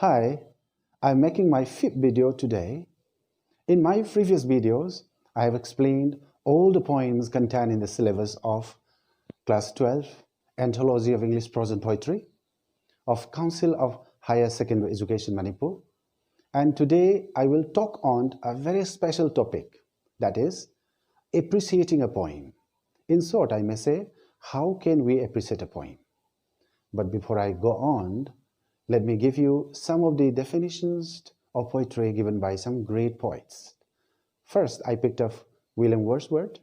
Hi, I'm making my fifth video today. In my previous videos, I have explained all the poems contained in the syllabus of Class 12, Anthology of English Prose and Poetry, of Council of Higher Secondary Education Manipur. And today I will talk on a very special topic, that is, appreciating a poem. In short, I may say, how can we appreciate a poem? But before I go on, let me give you some of the definitions of poetry given by some great poets. First, I picked up William Wordsworth.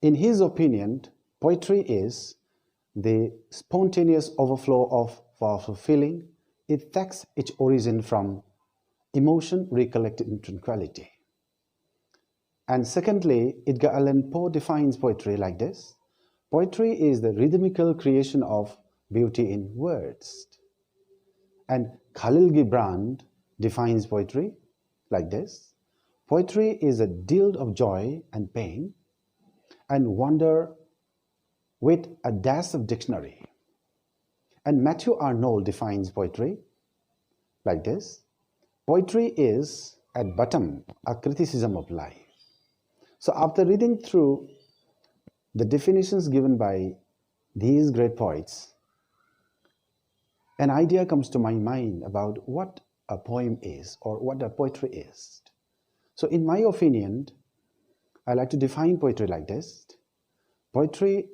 In his opinion, poetry is the spontaneous overflow of powerful feeling. It takes its origin from emotion recollected in tranquility. And secondly, Edgar Allan Poe defines poetry like this. Poetry is the rhythmical creation of beauty in words. And Khalil Gibran defines poetry like this. Poetry is a deal of joy and pain and wonder with a dash of dictionary. And Matthew Arnold defines poetry like this. Poetry is, at bottom, a criticism of life. So after reading through the definitions given by these great poets, an idea comes to my mind about what a poem is or what a poetry is. So in my opinion, I like to define poetry like this. Poetry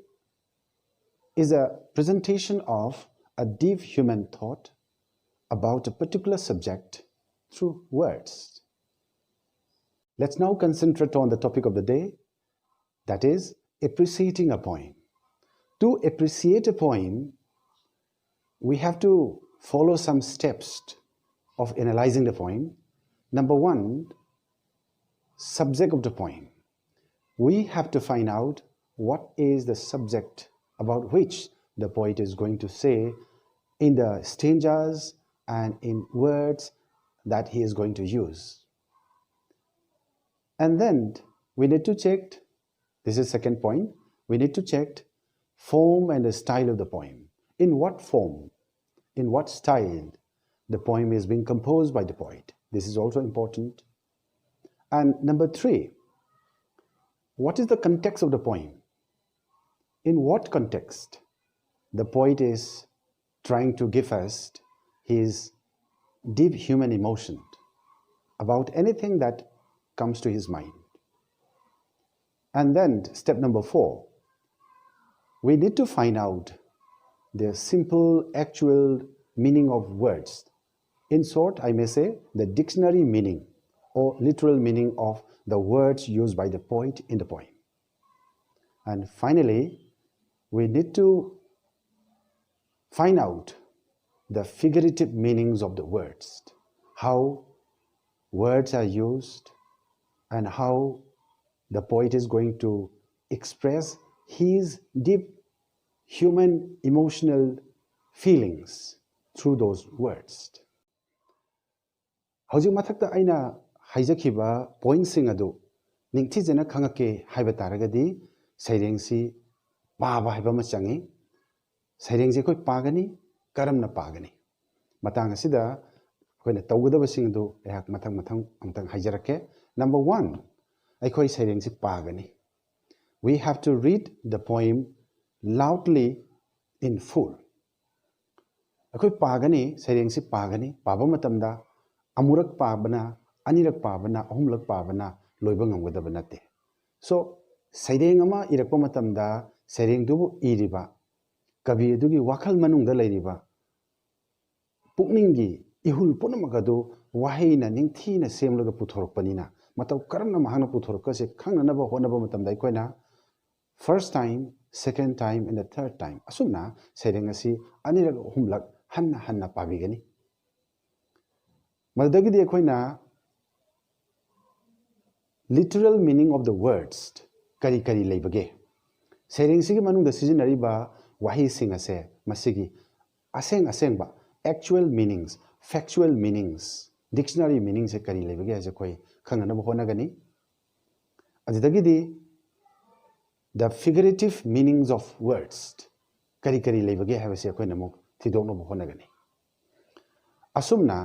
is a presentation of a deep human thought about a particular subject through words. Let's now concentrate on the topic of the day, that is, appreciating a poem. To appreciate a poem, we have to follow some steps of analyzing the poem. Number one, subject of the poem. We have to find out what is the subject about which the poet is going to say in the stanzas and in words that he is going to use. And then we need to check, this is second point, we need to check form and the style of the poem. In what form, in what style the poem is being composed by the poet. This is also important. And number three, what is the context of the poem? In what context the poet is trying to give us his deep human emotion about anything that comes to his mind. And then step number four, we need to find out the simple, actual meaning of words. In short, I may say the dictionary meaning or literal meaning of the words used by the poet in the poem. And finally, we need to find out the figurative meanings of the words, how words are used and how the poet is going to express his deep human emotional feelings through those words. Hojik mathakta aina haijakhiba pointsing adu ningthijena khangake haiba taragadi sairengsi paaba haiba ma changi sairengse koi pagani karamna pagani matang asida koina tawgadaba sing adu ehak mathang amtang haijarake. Number 1, aikoi sairengsi pagani. We have to read the poem loudly in full. Akoi pagani sairengsi pagani paba matamda amurak pabana anirak pabana ahumlak pabana loiba ngamgadaba nate. So saireng ama irakpa matamda saireng dubu iriba kabi adugi wakhal manungda leiriba pukninggi ihul punamagadu waheina ningthina semlaga puthorokpanina matau karamna mahangna puthorokase khangnanaba honaba matamda ikoina first time, second time, and the third time. Asumna saireng asi anirak humlak hanna pabigani. Madagidi akoina literal meaning of the words kari leibage. Saireng sigi manungda sizinariba wahi sing ase masigi aseng ba actual meanings, factual meanings, dictionary meanings se kari leibage ase koi khanganaba honagani. Adidagidi the figurative meanings of words kari leibage habase akoina muk thidokno honagani. asumna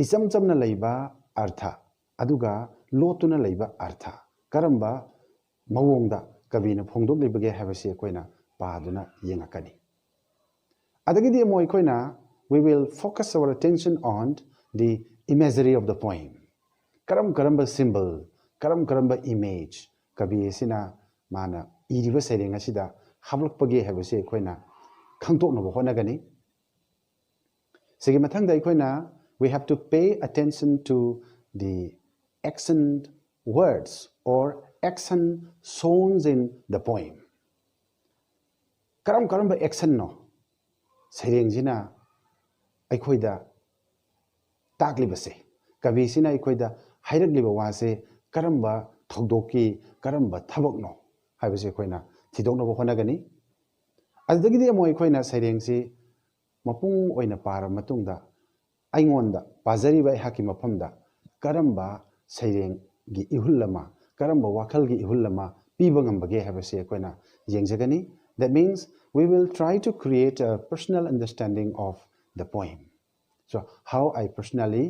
isam chamna leiba artha aduga lotuna leiba artha karamba mawongda kabina phongdok libage habase koina paduna yengakani adagidi moi koina we will focus our attention on the imagery of the poem karamba symbol karamba image kabi sina mana iriba sereng asida hablakpage habase koina khangtoknabo honagani sigi mathangda koina we have to pay attention to the accent words or accent sounds in the poem karamba accent no sereng jina aikoida taklibase kabi sina aikoida hairagliba wase karamba thogdoki karamba thabakno habase koina thidoknabo honagani adagidi moi koina sereng si mapung oina para matungda aingonda pazariba haki mafamda karamba sereng gi ihullama karamba wakal gi ihullama piba ngambage habase koina yengjagani that means we will try to create a personal understanding of the poem so how I personally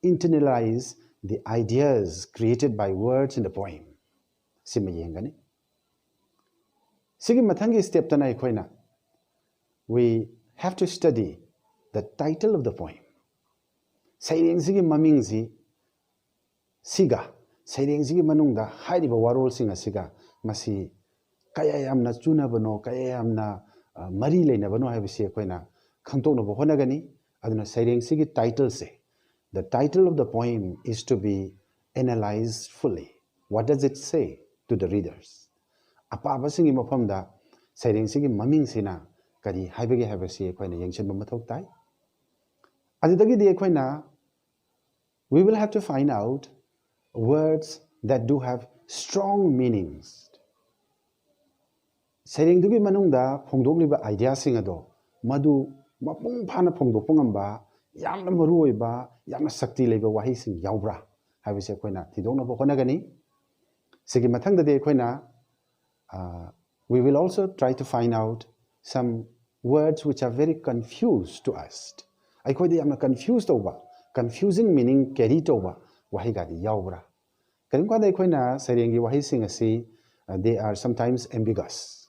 internalize the ideas created by words in the poem sima yengani sigi mathangi step tana koina we have to study the title of the poem saireng sigi maming si siga saireng sigi manungda hairiba warol singa siga masi kaya yamna chuna bano kaya yamna mari leina bano habisi koina khangtokno bo honagani aduna saireng sigi title se the title of the poem is to be analyzed fully what does it say to the readers apa basingi mafamda saireng sigi maming sina kari haibage habisi koina yengchen mathok tai adidagi de koina we will have to find out words that do have strong meanings sereng dugi manungda phongdogliba idea singado madu mapung phana phongdokpangamba yamna maruoiba yamna sakti leiba wahi sing yaubra habise koina thidongna bo honagani sigi mathangda de koina we will also try to find out some words which are very confused to us aikoi de yamna confused over confusing meaning carry over wahi gadi yaubra karim kwa de koina serengi wahi sing asi they are sometimes ambiguous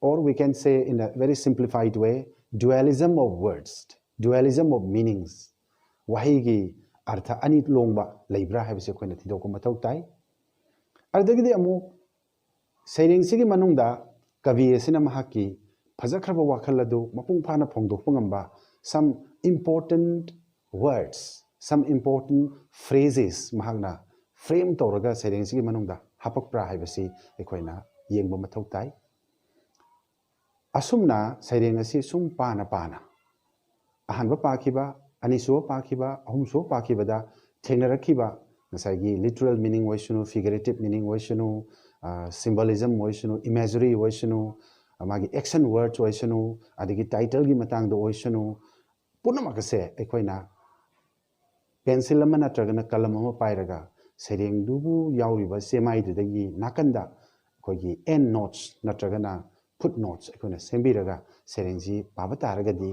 or we can say in a very simplified way dualism of words dualism of meanings wahi gi artha ani longba leibra habise koina thidoko mathau tai ardagidi amu sereng sigi manungda kavi asina mahaki phajakraba wakhal adu mapung phana phongdokpangamba some important words some important phrases mahagna frame tawraga sereng sigi manungda hapakpra habisi ekoina yengba mathau tai asumna sereng asi sum pana ahanba pakhiba aniso pakhiba ahumso pakhibada thengnarakhiba ngasagi literal meaning waisunu figurative meaning waisunu symbolism waisunu imagery waisunu amagi action words waisunu adigi title gi matang do waisunu punamakase ekoina pencil ama natragana kalam ama pairaga sereng dubu yauriba semai dudagi nakanda kogi end notes natragana footnotes ekoina sembiraga serengji pabataragadi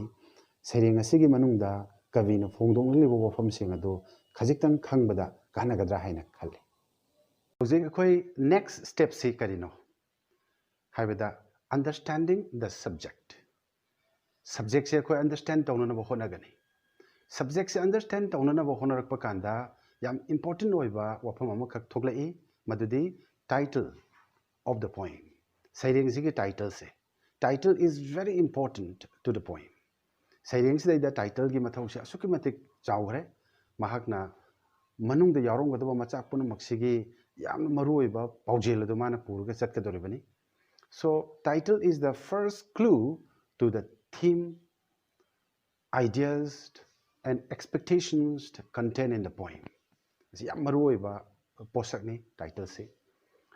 sereng asigi manungda kavina phongdonglibo wafam singado khajiktang khangbada kanagadra haina khalle hojik akoi next step si karino haibada understanding the subject se akoi understand tawna bo honagani subject se understand tawna bo honarakpa kanda yam important oiba wafam ama khak thoglai madudi title of the poem saireng sigi title is very important to the poem saireng sida the title gi mathau se asuki matik chawgre mahakna manung da yarong gadaba machak puna maksigi yam maruiba paujel do mana puruga chatkadoribani so title is the first clue to the theme ideas and expectations contained in the poem yam maruiba posakni title se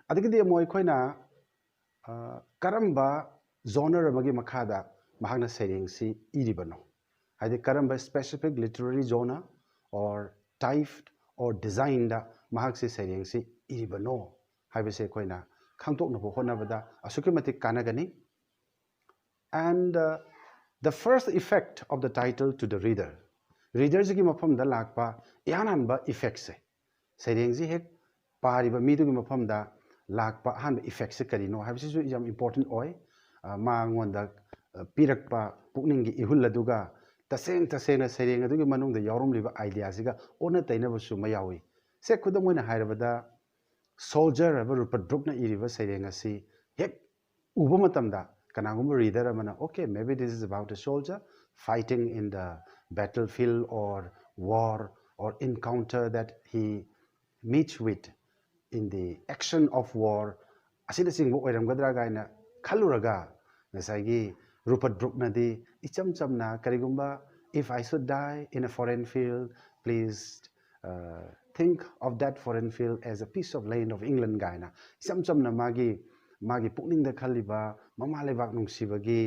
adigi moi khoina karamba genre amagi makhada mahagna sereng si iribano haide karamba specific literary genre or type or design da mahak se sereng si iribano haibese koina khangtok no honabada asuki matik kanagani and the first effect of the title to the reader readers ki mafam da lakpa yanan ba effects se saireng ji hek pari ba mi du ki mafam da lakpa han effects se kari no habisi ju jam important oi ma ngon da pirak pa pukning gi ihul laduga taseng na saireng adu ki manung da yarum liba idea siga ona taina bu su ma yawi se khudam moina hairabada soldier aba rupat druk na iriba saireng asi hek uba matamda kanagum reader amana okay maybe this is about a soldier fighting in the battlefield or war or encounter that he meets with in the action of war asina singbo oiramgadra gaina khaluraga nasagi rupat drukna di icham chamna karigumba if I should die in a foreign field please think of that foreign field as a piece of land of England gaina icham chamna magi pukning da khaliba mama lebak nungsibagi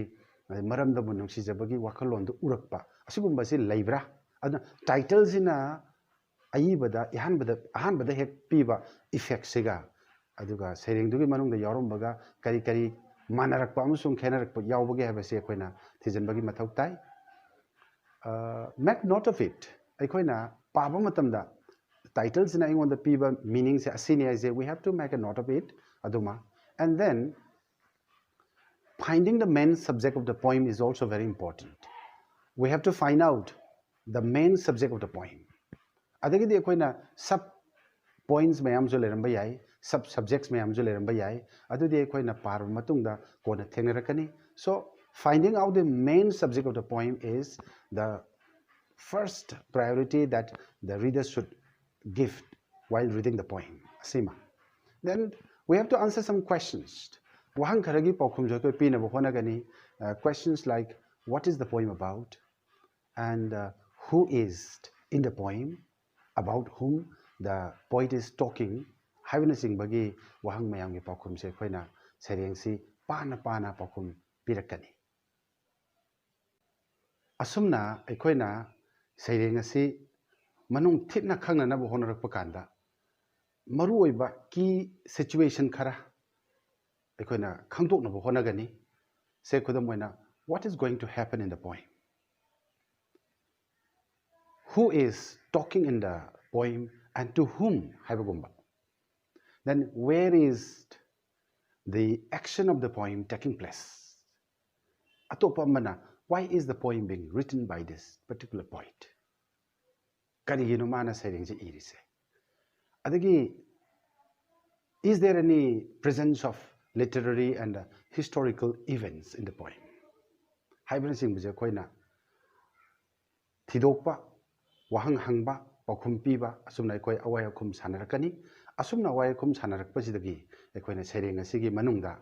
maram da nungsi jabagi wakhalon du urakpa asigumba si leibra adna title sina ayibada ihanbada hek piba effect siga aduga sereng dugi manung da yarum baga kari kari manarakpa amusung khenarakpa yawbage habase akoina thijanbagi mathau tai make note of it akoina paba matamda titles in the piba meaning se asini as we have to make a note of it aduma and then finding the main subject of the poem is also very important we have to find out the main subject of the poem adagidi akoina sub points mayam jo leramba yai sub subjects mayam jo leramba yai adudi akoina par matungda kona thengnarakani so finding out the main subject of the poem is the first priority that the reader should give while reading the poem asima then we have to answer some questions wahang kharagi paukhum jo ko pina bo honagani questions like what is the poem about and who is in the poem about whom the poet is talking having sing bagi wahang mayam gi paukhum se khoina sereng si pana paukhum pirakani asumna ekhoina sereng asi manung thipna khangna na bo honarak pakanda maru oiba ki situation khara ekhoina khangdok na bo honagani se khudam moina what is going to happen in the poem who is talking in the poem and to whom habagumba then where is the action of the poem taking place atopa mana why is the poem being written by this particular poet karigino mana sereng je irise adagi is there any presence of literary and historical events in the poem haibana sing buje koina thidokpa wahang hangba paukhum piba asumna koi awai khum sanarakani asumna awai khum sanarakpa sidagi ekoina sereng asigi manungda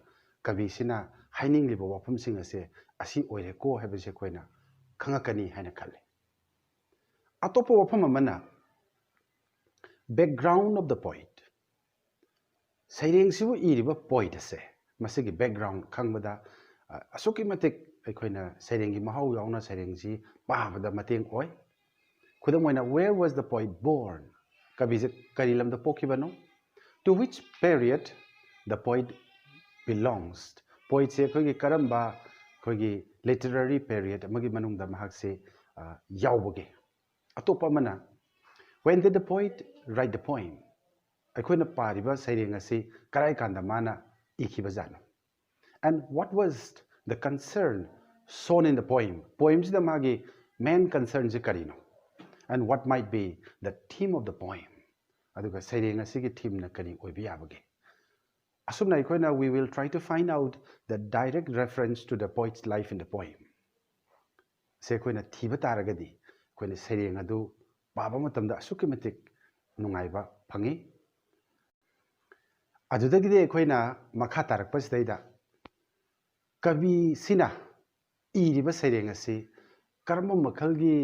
kabi sina haining libo wafum sing ase asi oire ko habise koina khangakani haina khale atopo wafam amana background of the poet sereng sibu iriba poet ase masigi background khangbada asuki matik ekoina sereng gi mahau yauna sereng ji pabada mateng oi khudam where was the poet born kabije karilam da pokibano to which period the poet belongs poet se khogi karamba khogi literary period amagi manung da mahak se yawbage atopa mana when did the poet write the poem akoina pariba sereng asi karai kanda mana ikibajano and what was the concern shown in the poem the magi main concern je karino and what might be the theme of the poem aduga sereng asi gi theme na kari oibi yabage asumna akoina we will try to find out the direct reference to the poet's life in the poem se koina thiba taragadi koina sereng adu baba matamda asuki matik nungaiba phangi adudagide koina makha tarakpa sidaida kabi sina iriba sereng asi karma makhalgi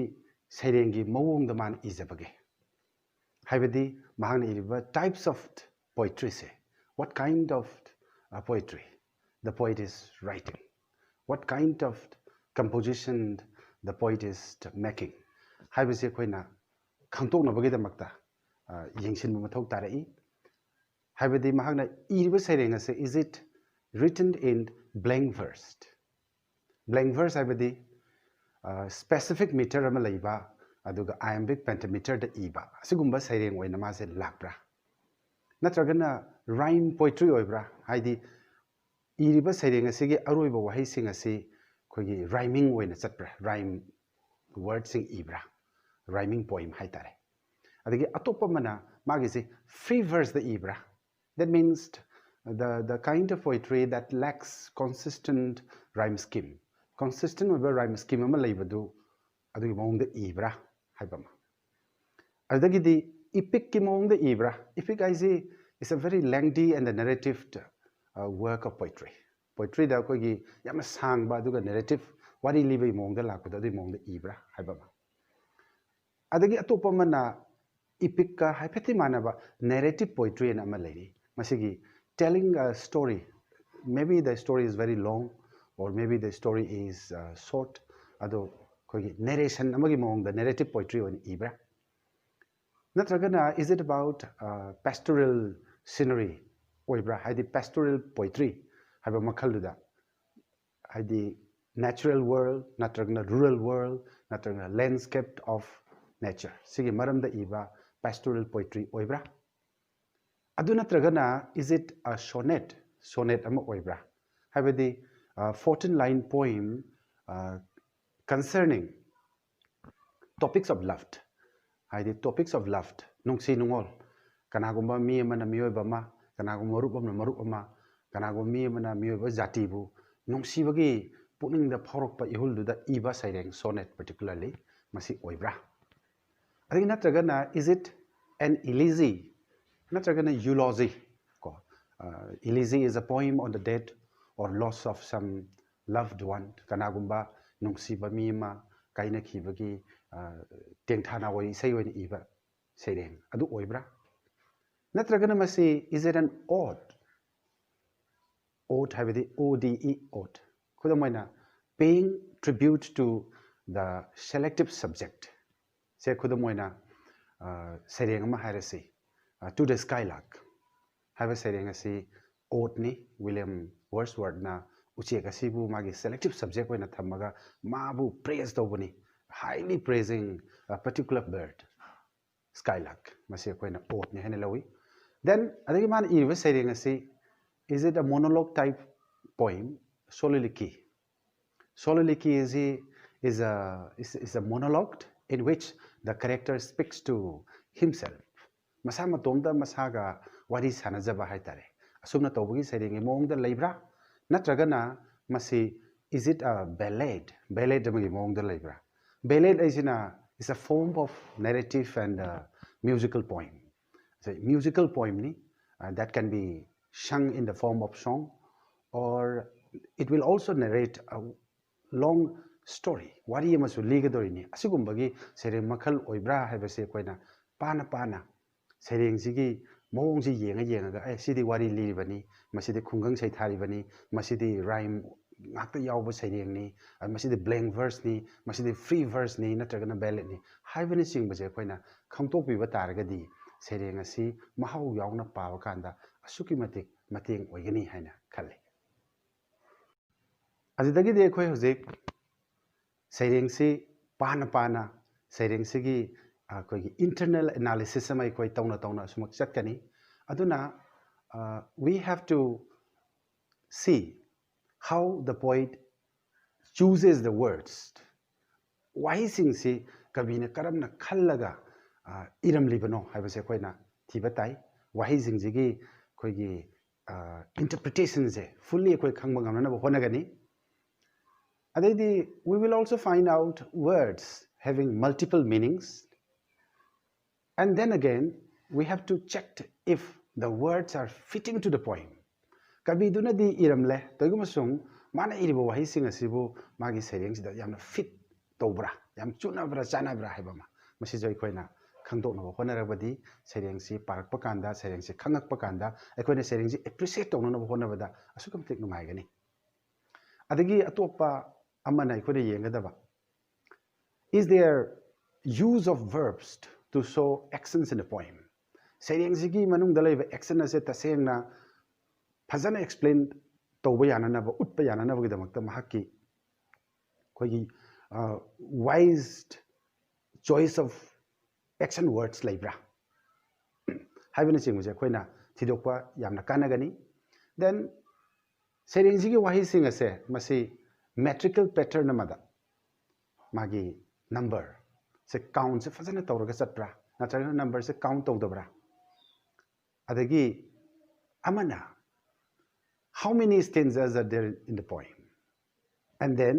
serengi mawong da man izabage haibadi mahana iriba types of poetry se what kind of poetry the poet is writing what kind of composition the poet is making haibase koina khangtok na bage da makta yengsin mathau tarai haibadi mahana iriba sereng ase is it written in blank verse haibadi specific meter ama laiba aduga iambic pentameter da iba asigumba saireng oina mase lakbra natragana rhyme poetry oibra haidi iriba saireng asigi aroiba wahi sing asi khogi rhyming oina chatbra rhyme word sing ibra rhyming poem haitare adagi atopa mana magi se free verse da ibra that means the kind of poetry that lacks consistent rhyme scheme consistent over rhyme scheme ama leibadu adagi mong da ibra haibama adagi di epic ki mong da ibra epic is a very lengthy and the narrative work of poetry poetry da ko gi yam sang ba aduga narrative wari libai mong da lakpada adi mong da ibra haibama adagi atopa mana epic ka haipeti manaba narrative poetry na ama leiri masigi telling a story maybe the story is very long or maybe the story is short ado kogi narration amagi mong the narrative poetry on ibra natragana is it about pastoral scenery oibra haidi pastoral poetry haiba makhaluda haidi natural world natragana rural world natragana landscape of nature sigi maramda iba pastoral poetry oibra adu natragana is it a sonnet ama oibra haibadi 14 line poem concerning topics of love haidi topics of love nungsi nungol kanagumba mi amana miyoiba ma kanagumba marup ama kanagumba mi amana miyoiba jati bu nungsibagi puning da phorokpa ihuldu da iba saireng sonnet particularly masi oibra adagi natragana is it an elegy natragana eulogy ko elegy is a poem on the death or loss of some loved one kanagumba nungsiba mi ma kaina khibagi tengthana wai sai wai iba saireng adu oibra natragana masi is it an ode habidi ode ode kudamoina paying tribute to the selective subject se kudamoina saireng ma harasi to the skylark have saireng asi ode ni William Wordsworth na uchek asibu magi selective subject oina thamaga mabu praise tobani highly praising a particular bird skylark masi koina ode ni hene lawi then adagi man iriba saireng asi is it a monologue type poem soliloquy is a monologue in which the character speaks to himself masama tomda masaga wari sanajaba haitare asumna tobagi saireng mong da leibra natragana masi is it a ballad amagi mong da leibra ballad is a form of narrative and musical poem so musical poem ni that can be sung in the form of song or it will also narrate a long story wari amasu ligadorini asigumbagi sereng makhal oibra haibase koina pana sereng sigi mong ji yenga ga sidi wari liribani masidi khungang sai tharibani masidi rhyme ngakta yawba sereng ni masidi blank verse ni masidi free verse ni natragana ballad ni haibani singbaje koina khangtokpiba taragadi sereng asi mahau yawna pawa kanda asuki matik mateng oigani haina khale adidagi de khoi hojik saireng si pana saireng sigi koi internal analysis amai koi tauna sumak chatkani aduna we have to see how the poet chooses the words why sing si kabina karamna khallaga iram libano haibase koina thibatai why sing jigi koi gi interpretation je fully koi khangba ngamna ba honagani adedi we will also find out words having multiple meanings and then again we have to check if the words are fitting to the poem kabi duna di iramle toigumasung mana iribo wahi sing asibu magi sereng sida yamna fit tobra yam chunabra chanabra haibama masi joi koina khangdokna honarabadi sereng si parakpa kanda sereng si khangakpa kanda akoina sereng si appreciate tongna honabada asukam tek numai gani adagi atopa amana akoina yengadaba is there use of verbs to show actions in the poem sereng sigi manung dalaiba action ase tasengna fazana explain tawba yanana ba utpa yanana ba gidamakta mahaki kogi wise choice of action words laibra haibina chingmuje khoina thidokpa yamna kanagani then sereng ji gi wahi sing ase masi metrical pattern amada magi number se count se fazana tawraga chatpra natraga number se count tawdabra adagi amana how many stanzas are there in the poem and then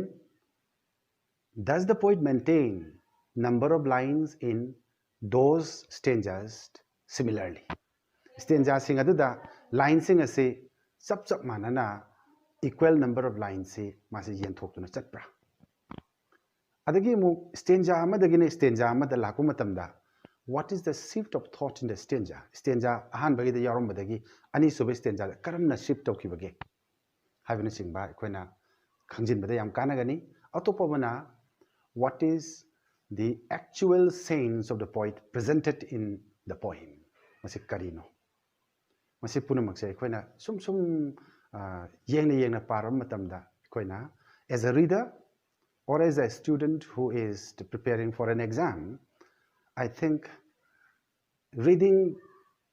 does the poet maintain number of lines in those stanzas similarly stanza sing aduda line sing ase chap manana equal number of lines se mase yen thoktuna chatpra adagi mu stanza amadagine stanza amada laku matamda what is the shift of thought in the stanza ahan bagi da yarom badagi ani sobe stanza karamna shift tokibage habina singba koina khangjin bada yam kanagani atopabana what is the actual sense of the poet presented in the poem masi karino masi punamak se koina sum yengna param matamda koina as a reader or as a student who is preparing for an exam I think reading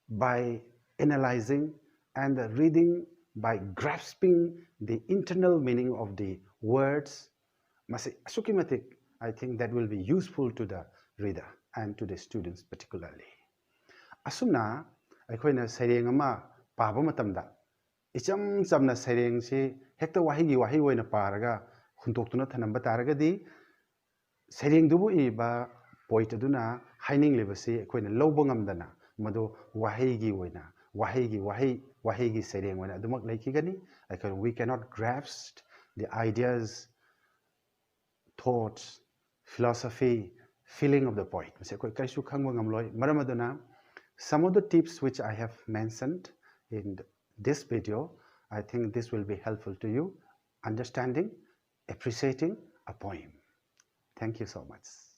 by analyzing and reading by grasping the internal meaning of the words asukimatik I think that will be useful to the reader and to the students particularly asumna aikoina saireng ama paba matamda icham chamna saireng si hekta wahi oina paraga huntoktuna thanamba taragadi saireng dubu iba poet aduna haining lebasi aikoina lobba ngamdana madu wahi gi saireng oina adumak laikigani aikoina we cannot grasp the ideas thoughts philosophy feeling of the poet mase koi kaisu khangba ngamloi maramaduna some of the tips which I have mentioned in this video I think this will be helpful to you understanding appreciating a poem thank you so much